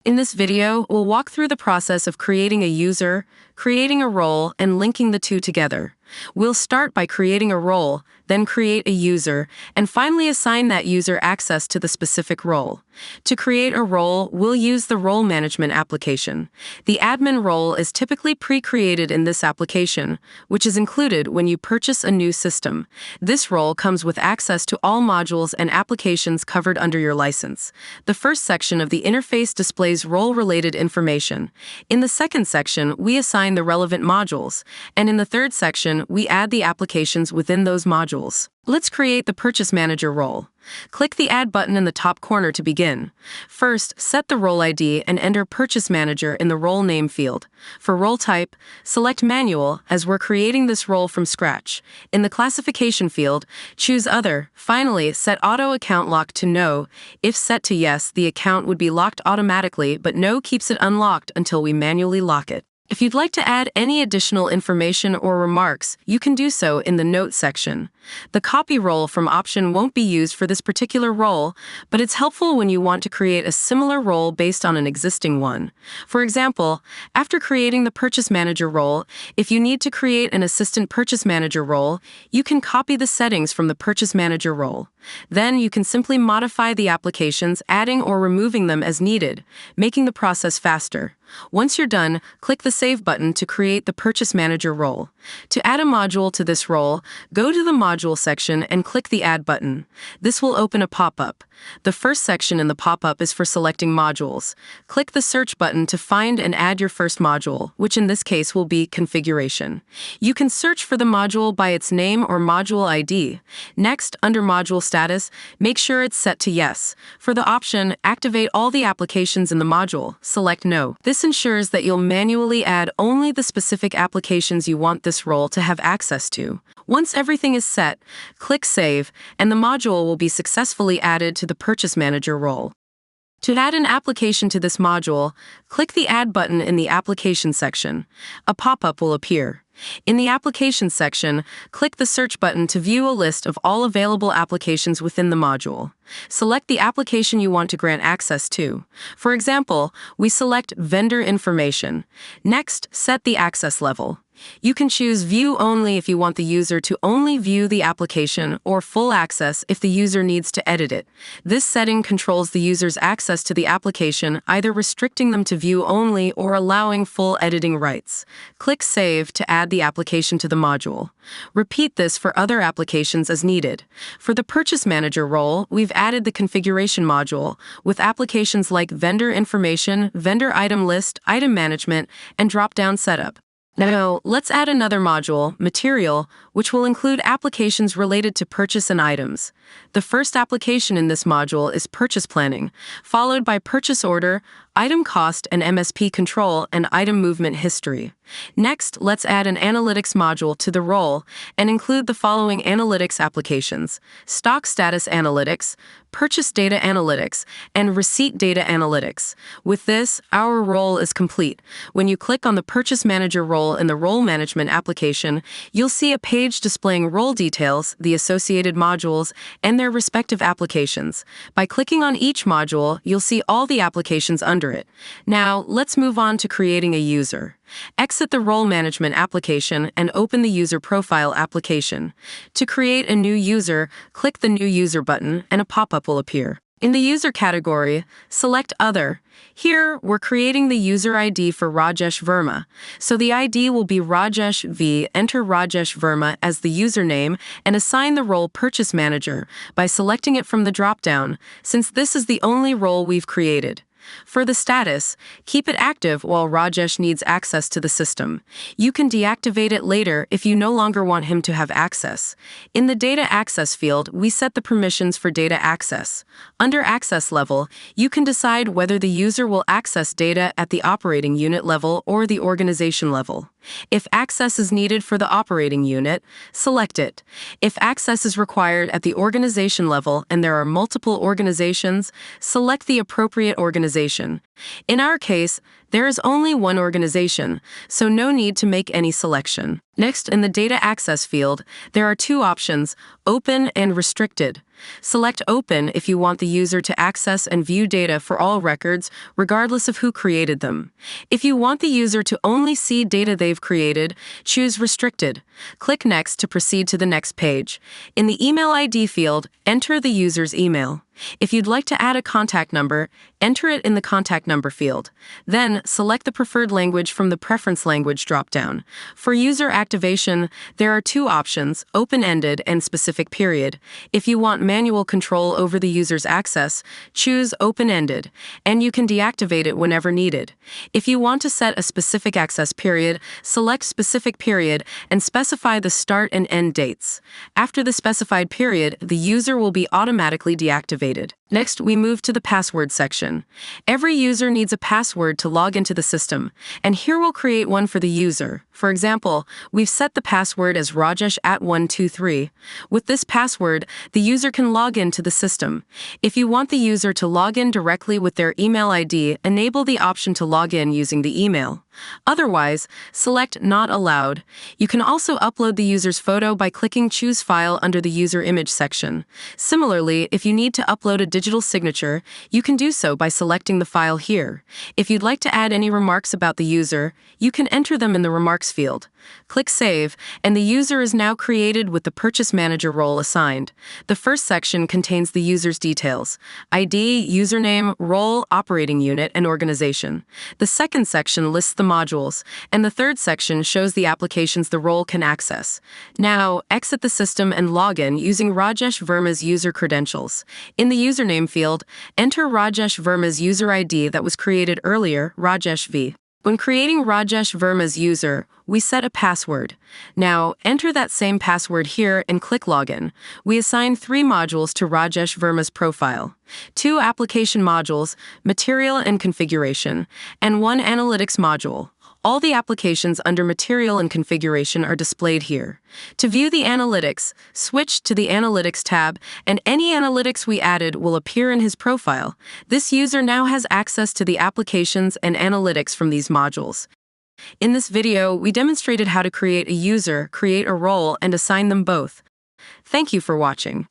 In this video, we'll walk through the process of creating a user, creating a role, and linking the two together. We'll start by creating a role, then create a user, and finally assign that user access to the specific role. To create a role, we'll use the role management application. The admin role is typically pre-created in this application, which is included when you purchase a new system. This role comes with access to all modules and applications covered under your license. The first section of the interface displays role-related information. In the second section, we assign the relevant modules, and in the third section, we add the applications within those modules. Let's create the Purchase Manager role. Click the Add button in the top corner to begin. First, set the role ID and enter Purchase Manager in the role name field. For role type, select Manual, as we're creating this role from scratch. In the classification field, choose Other. Finally, set Auto Account Lock to No. If set to Yes, the account would be locked automatically, but No keeps it unlocked until we manually lock it. If you'd like to add any additional information or remarks, you can do so in the Notes section. The copy role from option won't be used for this particular role, but it's helpful when you want to create a similar role based on an existing one. For example, after creating the Purchase Manager role, if you need to create an Assistant Purchase Manager role, you can copy the settings from the Purchase Manager role. Then you can simply modify the applications, adding or removing them as needed, making the process faster. Once you're done, click the Save button to create the Purchase Manager role. To add a module to this role, go to the Module section and click the Add button. This will open a pop-up. The first section in the pop-up is for selecting modules. Click the Search button to find and add your first module, which in this case will be Configuration. You can search for the module by its name or module ID. Next, under Module Status, make sure it's set to Yes. For the option Activate all the applications in the module, select No. This ensures that you'll manually add only the specific applications you want this role to have access to. Once everything is set, click Save, and the module will be successfully added to the Purchase Manager role. To add an application to this module, click the Add button in the Application section. A pop-up will appear. In the Application section, click the Search button to view a list of all available applications within the module. Select the application you want to grant access to. For example, we select Vendor Information. Next, set the access level. You can choose View Only if you want the user to only view the application, or Full Access if the user needs to edit it. This setting controls the user's access to the application, either restricting them to view only or allowing full editing rights. Click Save to add the application to the module. Repeat this for other applications as needed. For the Purchase Manager role, we've added the Configuration module with applications like Vendor Information, Vendor Item List, Item Management, and Drop-Down Setup. Now, let's add another module, Material, which will include applications related to purchase and items. The first application in this module is Purchase Planning, followed by Purchase Order, Item Cost and MSP Control, and Item Movement History. Next, let's add an Analytics module to the role and include the following analytics applications: Stock Status Analytics, Purchase Data Analytics, and Receipt Data Analytics. With this, our role is complete. When you click on the Purchase Manager role in the Role Management application, you'll see a page displaying role details, the associated modules, and their respective applications. By clicking on each module, you'll see all the applications under it. Now, let's move on to creating a user. Exit the Role Management application and open the User Profile application. To create a new user, click the New User button and a pop-up will appear. In the User category, select Other. Here, we're creating the user ID for Rajesh Verma, so the ID will be Rajesh V. Enter Rajesh Verma as the username and assign the role Purchase Manager by selecting it from the drop-down, since this is the only role we've created. For the status, keep it active while Rajesh needs access to the system. You can deactivate it later if you no longer want him to have access. In the Data Access field, we set the permissions for data access. Under Access Level, you can decide whether the user will access data at the operating unit level or the organization level. If access is needed for the operating unit, select it. If access is required at the organization level and there are multiple organizations, select the appropriate organization. In our case, There is only one organization, so no need to make any selection. Next, in the Data Access field, there are two options, Open and Restricted. Select Open if you want the user to access and view data for all records, regardless of who created them. If you want the user to only see data they've created, choose Restricted. Click Next to proceed to the next page. In the Email ID field, enter the user's email. If you'd like to add a contact number, enter it in the Contact Number field. Then, select the preferred language from the Preference Language dropdown. For user activation, there are two options, Open-Ended and Specific Period. If you want manual control over the user's access, choose Open-Ended, and you can deactivate it whenever needed. If you want to set a specific access period, select Specific Period and specify the start and end dates. After the specified period, the user will be automatically deactivated. Next, we move to the Password section. Every user needs a password to log into the system, and here we'll create one for the user. For example, we've set the password as Rajesh@123. With this password, the user can log into the system. If you want the user to log in directly with their email ID, enable the option to log in using the email. Otherwise, select Not Allowed. You can also upload the user's photo by clicking Choose File under the User Image section. Similarly, if you need to upload a digital signature, you can do so by selecting the file here. If you'd like to add any remarks about the user, you can enter them in the Remarks field. Click Save, and the user is now created with the Purchase Manager role assigned. The first section contains the user's details: ID, username, role, operating unit, and organization. The second section lists the modules, and the third section shows the applications the role can access. Now, exit the system and log in using Rajesh Verma's user credentials. In the username field, enter Rajesh Verma's user ID that was created earlier, Rajesh V. When creating Rajesh Verma's user, we set a password. Now, enter that same password here and click Login. We assign 3 modules to Rajesh Verma's profile: 2 application modules, Material and Configuration, and 1 Analytics module. All the applications under Material and Configuration are displayed here. To view the analytics, switch to the Analytics tab, and any analytics we added will appear in his profile. This user now has access to the applications and analytics from these modules. In this video, we demonstrated how to create a user, create a role, and assign them both. Thank you for watching.